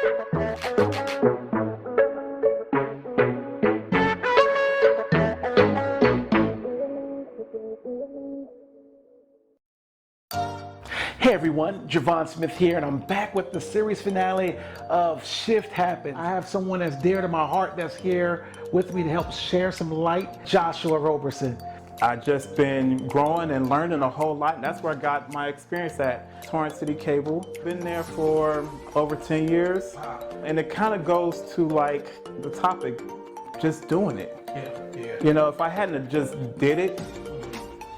Hey everyone, Javon Smith here, and I'm back with the series finale of Shift Happens. I have someone that's dear to my heart that's here with me to help share some light, Joshua Roberson. I've just been growing and learning a whole lot, and that's where I got my experience at Torrance City Cable. Been there for over 10 years, and it kind of goes to like the topic, just doing it. Yeah. You know, if I hadn't have just did it,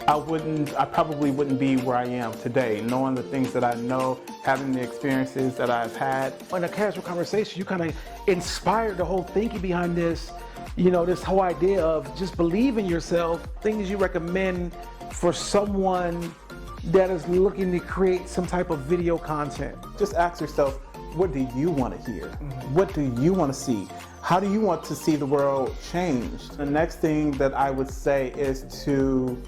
I probably wouldn't be where I am today, knowing the things that I know, having the experiences that I've had. In a casual conversation, you kind of inspired the whole thinking behind this, you know, this whole idea of just believe in yourself, things you recommend for someone that is looking to create some type of video content. Just ask yourself, what do you want to hear? What do you want to see? How do you want to see the world change? The next thing that I would say is to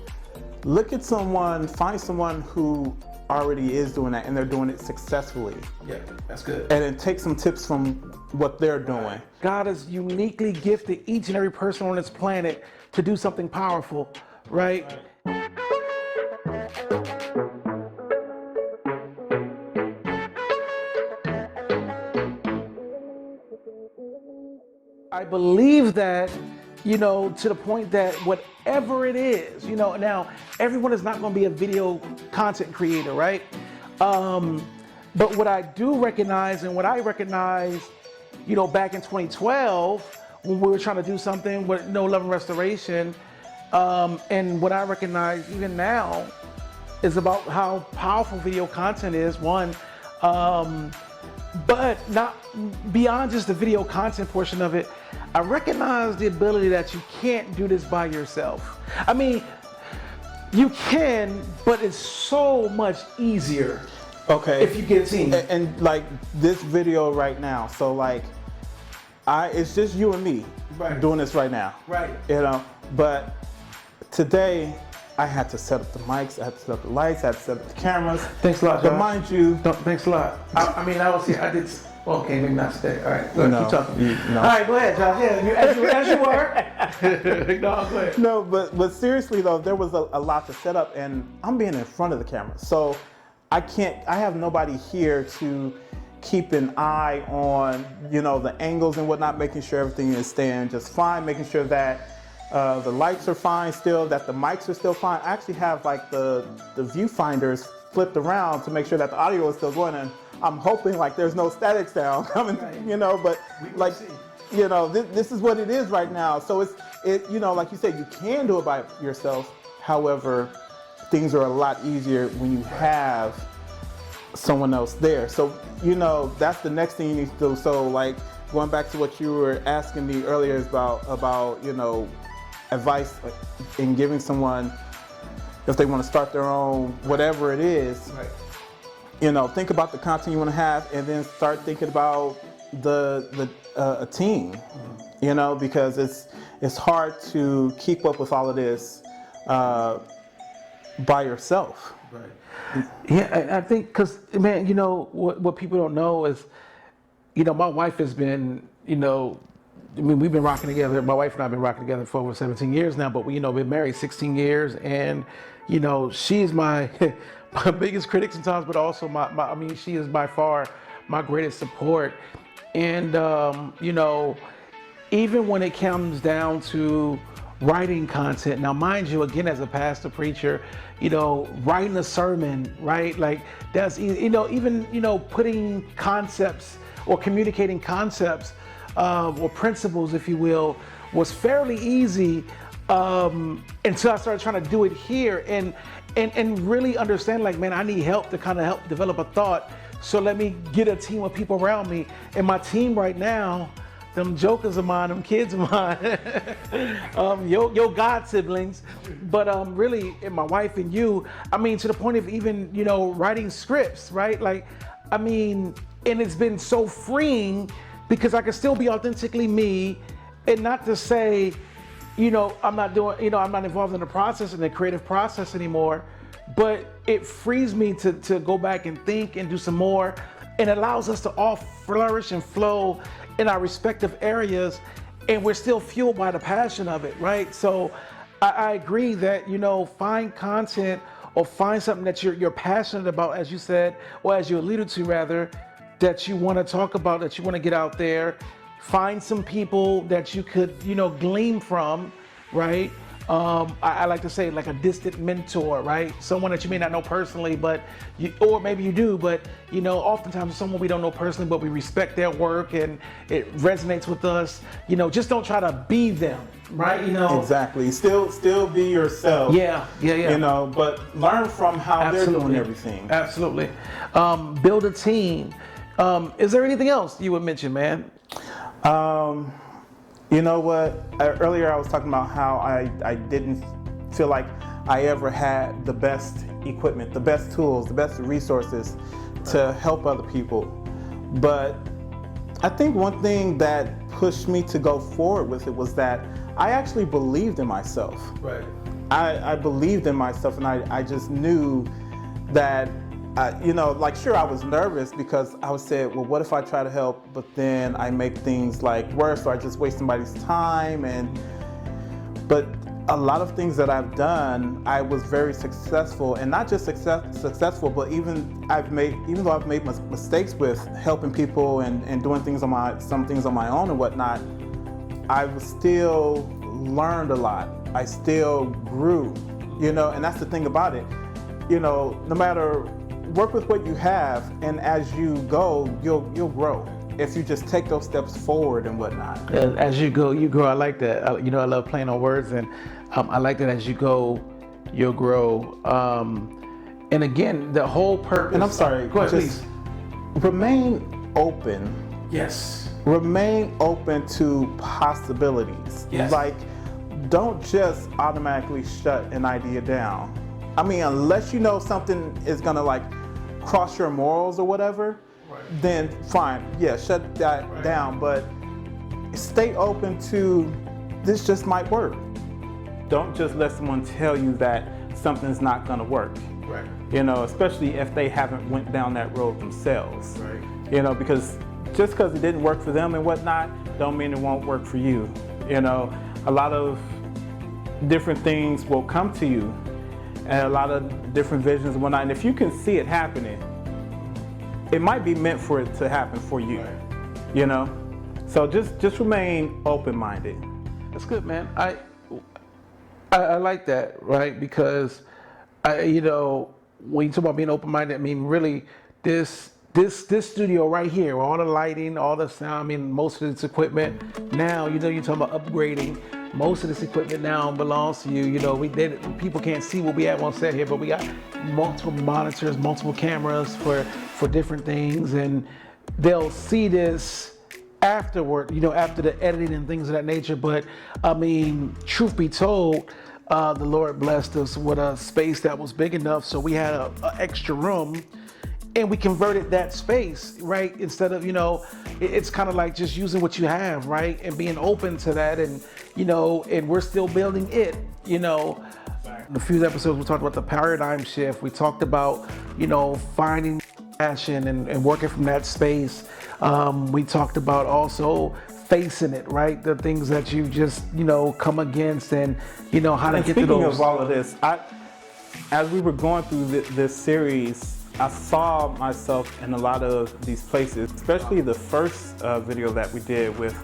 look at someone, find someone who already is doing that and they're doing it successfully. Yeah, that's good. And then take some tips from what they're doing. God has uniquely gifted each and every person on this planet to do something powerful, right? I believe that, you know, to the point that whatever it is, you know, now everyone is not going to be a video content creator, right? But what I do recognize, and what I recognize, you know, back in 2012, when we were trying to do something with No Love and Restoration, and what I recognize even now is about how powerful video content is, one, but not beyond just the video content portion of it. I recognize the ability that you can't do this by yourself. I mean, you can, but it's so much easier. Okay. If you get a team. And like this video right now, so like, it's just you and me doing this right now. Right. You know, but today I had to set up the mics, I had to set up the lights, I had to set up the cameras. Thanks a lot, But Josh. mind you, Thanks a lot. I mean, I was here. I did. Well, okay, maybe not today. All right, go ahead, keep talking. No. All right, go ahead, Josh. Yeah, as you were. No, go ahead. No, but seriously though, there was a lot to set up, and I'm being in front of the camera, so I have nobody here to keep an eye on, you know, the angles and whatnot, making sure everything is staying just fine, making sure that the lights are fine still, that the mics are still fine. I actually have like the viewfinders flipped around to make sure that the audio is still going, and I'm hoping like there's no static sound coming, you know, but like, you know, this is what it is right now. So you know, like you said, you can do it by yourself. However, things are a lot easier when you have someone else there. So, you know, that's the next thing you need to do. So like going back to what you were asking me earlier is about, you know, advice in giving someone, if they want to start their own, whatever it is, you know, think about the content you want to have, and then start thinking about a team, you know, because it's hard to keep up with all of this by yourself. Right. Yeah, I think because, man, you know, what people don't know is, you know, my wife has been, you know, I mean, we've been rocking together. My wife and I have been rocking together for over 17 years now, but we, you know, been married 16 years, and, you know, she's my my biggest critic sometimes, but also I mean, she is by far my greatest support. And, you know, even when it comes down to writing content, now mind you, again, as a pastor preacher, you know, writing a sermon, right? Like that's, you know, even, you know, putting concepts or communicating concepts or principles, if you will, was fairly easy until I started trying to do it here and really understand, like, man, I need help to kind of help develop a thought. So let me get a team of people around me. And my team right now, them jokers of mine, them kids of mine, your God siblings, but really, and my wife and you, I mean, to the point of even, you know, writing scripts, right? Like, I mean, and it's been so freeing because I can still be authentically me, and not to say, you know, I'm not involved in the process, in the creative process anymore, but it frees me to go back and think and do some more. and allows us to all flourish and flow in our respective areas, and we're still fueled by the passion of it, right? So I agree that, you know, find content or find something that you're passionate about, as you said, or as you alluded to rather, that you want to talk about, that you want to get out there. Find some people that you could, you know, glean from, right? I like to say like a distant mentor, right? Someone that you may not know personally, but or maybe you do, but you know, oftentimes someone we don't know personally, but we respect their work and it resonates with us. You know, just don't try to be them, right? You know, Exactly. Still be yourself. yeah. You know, but learn from how they're doing everything. Absolutely. Build a team. Is there anything else you would mention, man? You know what? Earlier I was talking about how I didn't feel like I ever had the best equipment, the best tools, the best resources to help other people. But I think one thing that pushed me to go forward with it was that I actually believed in myself. Right. I believed in myself, and I just knew that, you know, like, sure, I was nervous because I would say, well, what if I try to help, but then I make things like worse, or I just waste somebody's time. But a lot of things that I've done, I was very successful, and not just successful, but even though I've made mistakes with helping people and doing things some things on my own and whatnot, I've still learned a lot. I still grew, you know, and that's the thing about it. You know, no matter, work with what you have, and as you go, you'll grow if you just take those steps forward and whatnot. As you go, you grow. I like that. You know, I love playing on words, and I like that as you go, you'll grow. And again, the whole purpose. And I'm sorry, go ahead, just please. Remain open. Yes. Remain open to possibilities. Yes. Like, don't just automatically shut an idea down. I mean, unless you know something is gonna like cross your morals or whatever, right, then fine, yeah, shut that down. But stay open to, this just might work. Don't just let someone tell you that something's not gonna work. Right. You know, especially if they haven't went down that road themselves. Right. You know, because just because it didn't work for them and whatnot, don't mean it won't work for you. You know, a lot of different things will come to you, and a lot of different visions and whatnot. And if you can see it happening, it might be meant for it to happen for you. Right. You know, so just remain open-minded. That's good, man. I like that, right? Because you know, when you talk about being open-minded, I mean, really, this studio right here, all the lighting, all the sound, I mean, most of this equipment now, you know, you're talking about upgrading. Most of this equipment now belongs to you. You know, people can't see what we have on set here, but we got multiple monitors, multiple cameras for different things, and they'll see this afterward, you know, after the editing and things of that nature. But I mean, truth be told, the Lord blessed us with a space that was big enough, so we had an extra room, and we converted that space, right? Instead of, you know, it's kind of like just using what you have, right? And being open to that, and, you know, and we're still building it, you know. In a few episodes, we talked about the paradigm shift. We talked about, you know, finding passion and working from that space. We talked about also facing it, right? The things that you just, you know, come against, and, you know, how to get to those. Speaking of all of this, as we were going through this series, I saw myself in a lot of these places, especially the first video that we did with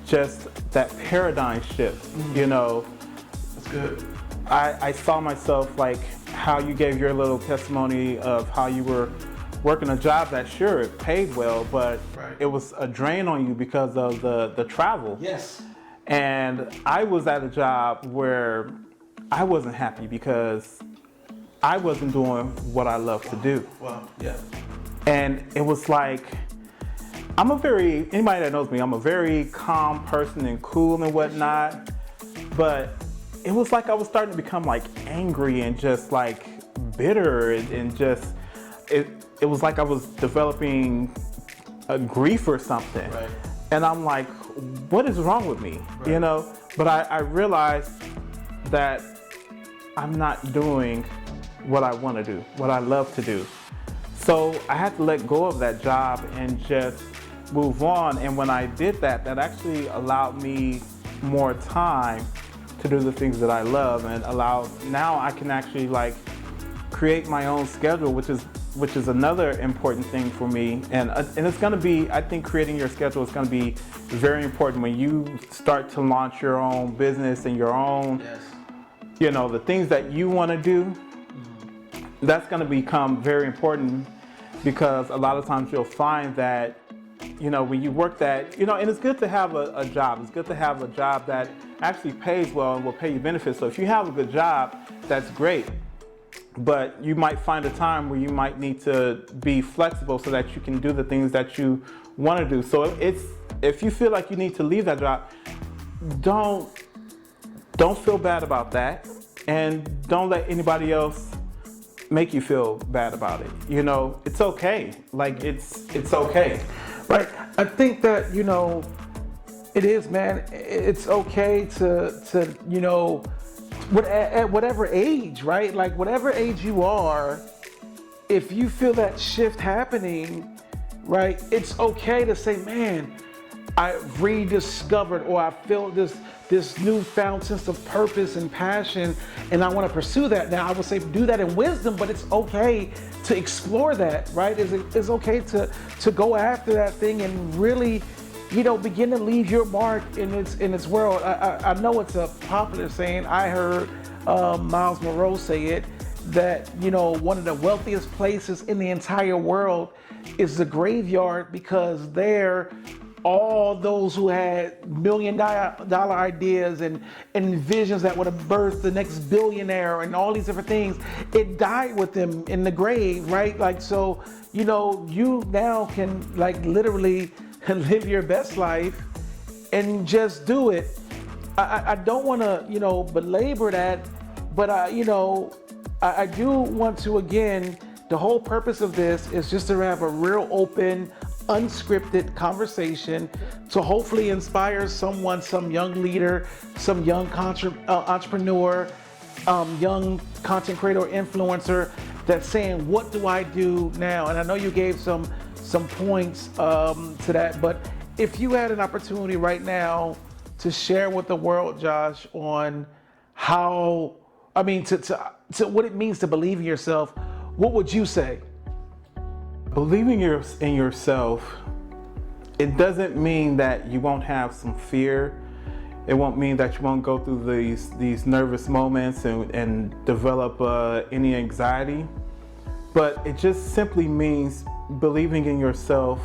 just that paradigm shift, you know. That's good. I saw myself, like, how you gave your little testimony of how you were working a job that, sure, it paid well, but right, it was a drain on you because of the travel. Yes. And I was at a job where I wasn't happy because I wasn't doing what I love to do. Wow, yeah. And it was like, anybody that knows me, I'm a very calm person and cool and whatnot, but it was like I was starting to become like angry and just like bitter, and just, it was like I was developing a grief or something. Right. And I'm like, what is wrong with me? Right. You know, but I realized that I'm not doing what I want to do, what I love to do. So I had to let go of that job and just move on. And when I did that, that actually allowed me more time to do the things that I love, and now I can actually like create my own schedule, which is another important thing for me. And it's going to be, I think creating your schedule is going to be very important when you start to launch your own business and your own, you know, the things that you want to do. That's going to become very important, because a lot of times you'll find that, you know, when you work that, you know, and it's good to have a job. It's good to have a job that actually pays well and will pay you benefits. So if you have a good job, that's great. But you might find a time where you might need to be flexible so that you can do the things that you want to do. So if you feel like you need to leave that job, don't feel bad about that, and don't let anybody else make you feel bad about it. You know, it's okay. Like it's okay. Right. I think that, you know, it is, man. It's okay to you know, at whatever age, right? Like whatever age you are, if you feel that shift happening, right? It's okay to say, man, I rediscovered, or I feel this newfound sense of purpose and passion, and I want to pursue that. Now, I would say do that in wisdom, but it's okay to explore that, right? It's okay to go after that thing and really, you know, begin to leave your mark in its world. I know it's a popular saying. I heard Miles Monroe say it, that, you know, one of the wealthiest places in the entire world is the graveyard, because there all those who had $1 million ideas and visions that would have birthed the next billionaire and all these different things, it died with them in the grave, right? Like, so, you know, you now can like literally live your best life and just do it. I don't want to, you know, belabor that, but you know, I do want to, again, the whole purpose of this is just to have a real open, unscripted conversation to hopefully inspire someone, some young leader, some young entrepreneur, young content creator or influencer that's saying, what do I do now? And I know you gave some points to that, but if you had an opportunity right now to share with the world, Josh, on how, I mean, to what it means to believe in yourself, what would you say? Believing in yourself, it doesn't mean that you won't have some fear. It won't mean that you won't go through these nervous moments and develop any anxiety. But it just simply means believing in yourself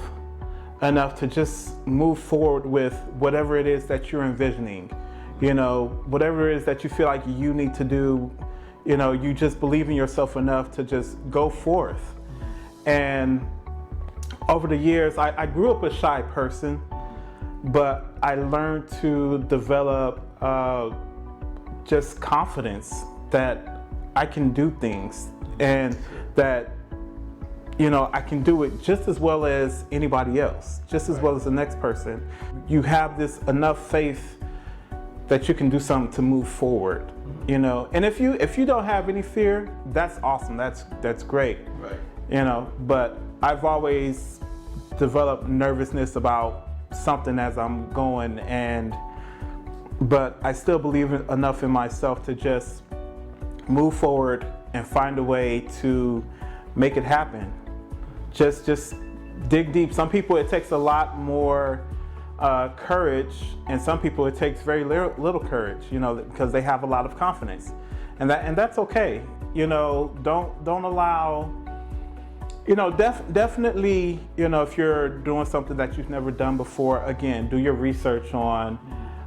enough to just move forward with whatever it is that you're envisioning. You know, whatever it is that you feel like you need to do, you know, you just believe in yourself enough to just go forth. And over the years, I grew up a shy person, but I learned to develop just confidence that I can do things, and that, you know, I can do it just as well as anybody else, just as well as the next person. You have this enough faith that you can do something to move forward, you know. And if you don't have any fear, that's awesome. That's great. Right. You know, but I've always developed nervousness about something as I'm going, but I still believe enough in myself to just move forward and find a way to make it happen. Just dig deep. Some people it takes a lot more courage, and some people it takes very little courage, you know, because they have a lot of confidence, and that's okay. You know, don't allow. You know, definitely, you know, if you're doing something that you've never done before, again, do your research on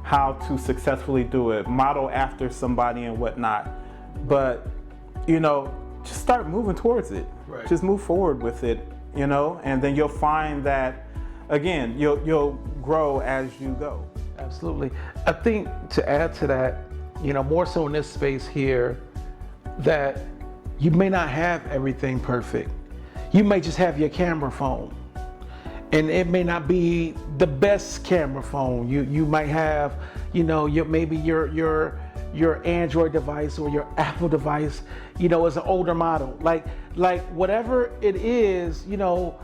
how to successfully do it, model after somebody and whatnot. But, you know, just start moving towards it. Right. Just move forward with it, you know, and then you'll find that, again, you'll grow as you go. Absolutely. I think to add to that, you know, more so in this space here, that you may not have everything perfect. You may just have your camera phone, and it may not be the best camera phone. You might have, you know, maybe your your Android device or your Apple device, you know, is an older model. Like whatever it is, you know,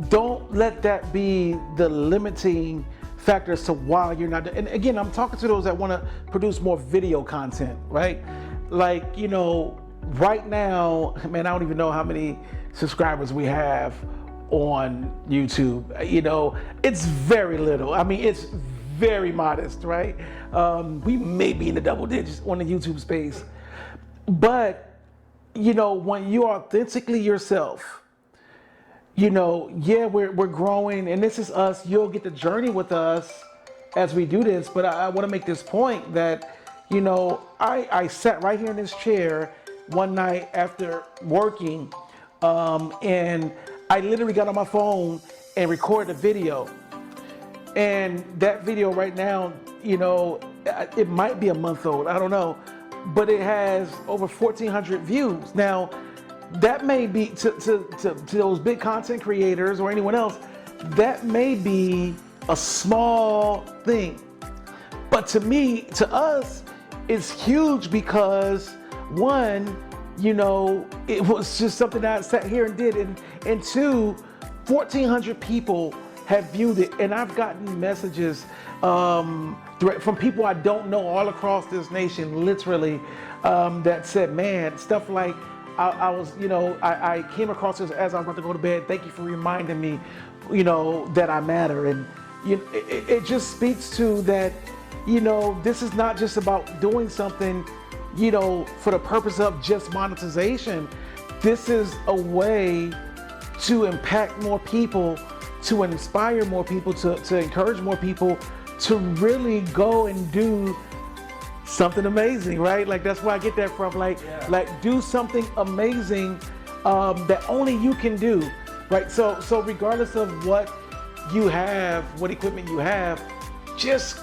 don't let that be the limiting factor as to why you're not. And again, I'm talking to those that want to produce more video content, right? Like, you know, right now, man, I don't even know how many subscribers we have on YouTube. You know, it's very little. I mean, it's very modest, right? We may be in the double digits on the YouTube space. But, you know, when you're authentically yourself, you know, yeah, we're growing, and this is us. You'll get the journey with us as we do this. But I want to make this point that, you know, I sat right here in this chair one night after working, and I literally got on my phone and recorded a video. And that video right now, you know, it might be a month old, I don't know, but it has over 1,400 views. Now, that may be, to those big content creators or anyone else, that may be a small thing. But to me, to us, it's huge because, one, you know, it was just something that I sat here and did. And two, 1,400 people have viewed it. And I've gotten messages from people I don't know all across this nation, literally, that said, man, stuff like, I came across this as I was about to go to bed. Thank you for reminding me, you know, that I matter. And it just speaks to that, you know, this is not just about doing something, you know, for the purpose of just monetization. This is a way to impact more people, to inspire more people, to encourage more people to really go and do something amazing, right? Like, that's where I get that from. Like do something amazing that only you can do, right? So regardless of what you have, what equipment you have, just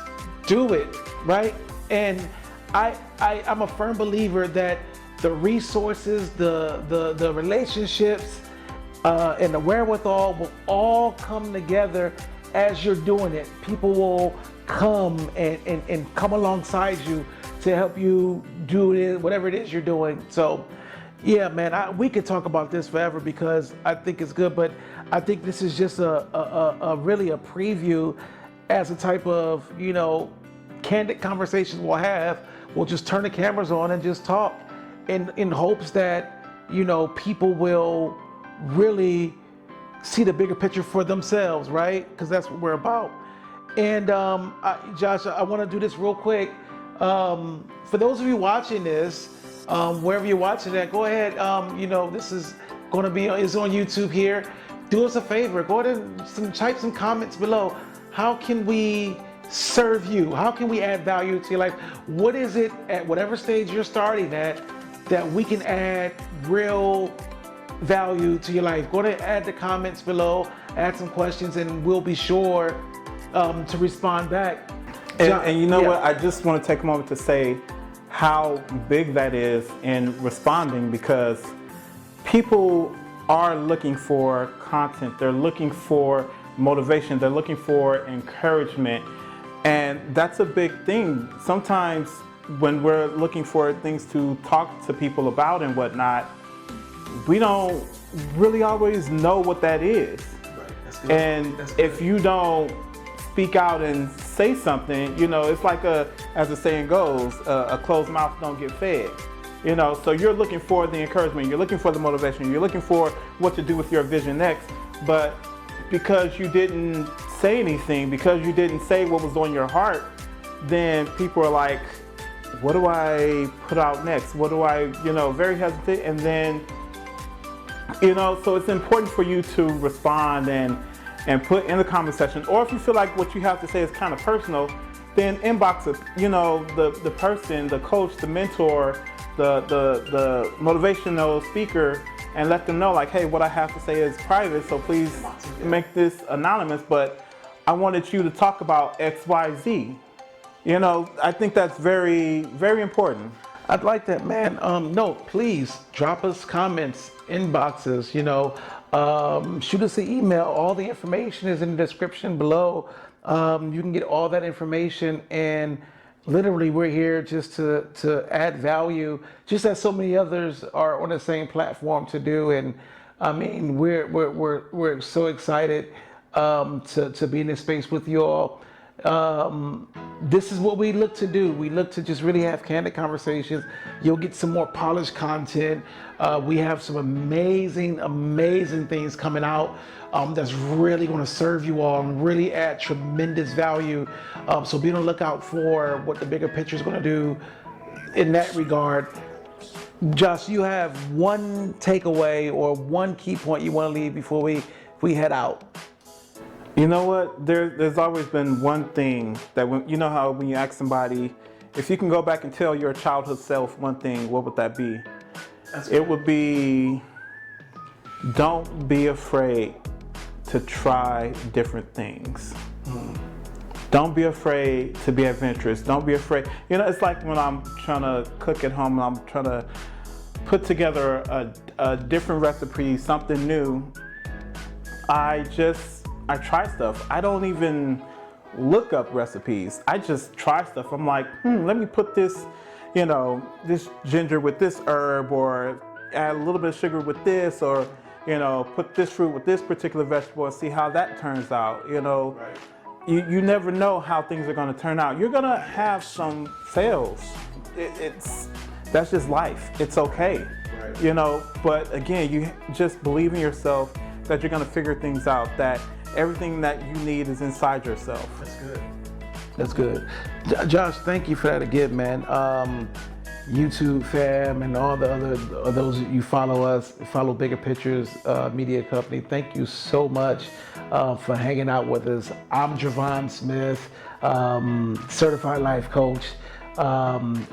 do it, right? And I'm a firm believer that the resources, the relationships, and the wherewithal will all come together as you're doing it. People will come and come alongside you to help you do it, whatever it is you're doing. So yeah, man, we could talk about this forever because I think it's good, but I think this is just a really a preview as a type of, you know, candid conversations we'll have. We'll just turn the cameras on and just talk in hopes that, you know, people will really see the bigger picture for themselves, right? Because that's what we're about. And Josh, I want to do this real quick. For those of you watching this, wherever you're watching that, go ahead. You know, this is going to be is on YouTube here. Do us a favor. Go ahead and type some comments below. How can we serve you? How can we add value to your life? What is it at whatever stage you're starting at that we can add real value to your life? Go ahead and add the comments below, add some questions, and we'll be sure to respond back. And you know what? I just want to take a moment to say how big that is in responding, because people are looking for content. They're looking for motivation. They're looking for encouragement. And that's a big thing. Sometimes when we're looking for things to talk to people about and whatnot, we don't really always know what that is. Right. That's good. And That's good. If you don't speak out and say something, you know, it's like as the saying goes, a closed mouth don't get fed. You know, so you're looking for the encouragement, you're looking for the motivation, you're looking for what to do with your vision next, but because you didn't say anything, because you didn't say what was on your heart, then people are like, what do I put out next? What do I, you know, very hesitant. And then, you know, so it's important for you to respond and put in the comment section, or if you feel like what you have to say is kind of personal, then inbox it, you know, the person, the coach, the mentor, the motivational speaker, and let them know, like, hey, what I have to say is private, so please make this anonymous, but I wanted you to talk about XYZ. You know, I think that's very, very important. I'd like that, man. No, please drop us comments, inboxes, you know, shoot us an email. All the information is in the description below. You can get all that information, and Literally, we're here just to add value, just as so many others are on the same platform to do. And I mean, we're so excited to be in this space with you all. This is what we look to do. We look to just really have candid conversations. You'll get some more polished content. We have some amazing things coming out that's really going to serve you all and really add tremendous value. So be on the lookout for what the bigger picture is going to do in that regard. Josh, you have one takeaway or one key point you want to leave before we head out? You know what? There's always been one thing that you know how when you ask somebody, if you can go back and tell your childhood self one thing, what would that be? It would be, don't be afraid to try different things. Don't be afraid to be adventurous. Don't be afraid. You know, it's like when I'm trying to cook at home and I'm trying to put together a different recipe, something new. I try stuff. I don't even look up recipes. I just try stuff. I'm like, let me put this, you know, this ginger with this herb, or add a little bit of sugar with this, or, you know, put this fruit with this particular vegetable and see how that turns out. You know, right. You never know how things are going to turn out. You're going to have some fails. That's just life. It's okay. Right. You know, but again, you just believe in yourself that you're going to figure things out, that everything that you need is inside yourself. That's good. That's good. Josh, thank you for that again, man. YouTube fam and all the other those you follow us, follow Bigger Pictures Media Company. Thank you so much for hanging out with us. I'm Javon Smith, certified life coach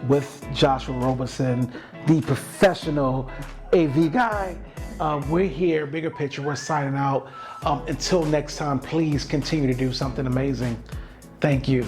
with Joshua Roberson, the professional AV guy. We're here, Bigger Picture. We're signing out. Until next time, please continue to do something amazing. Thank you.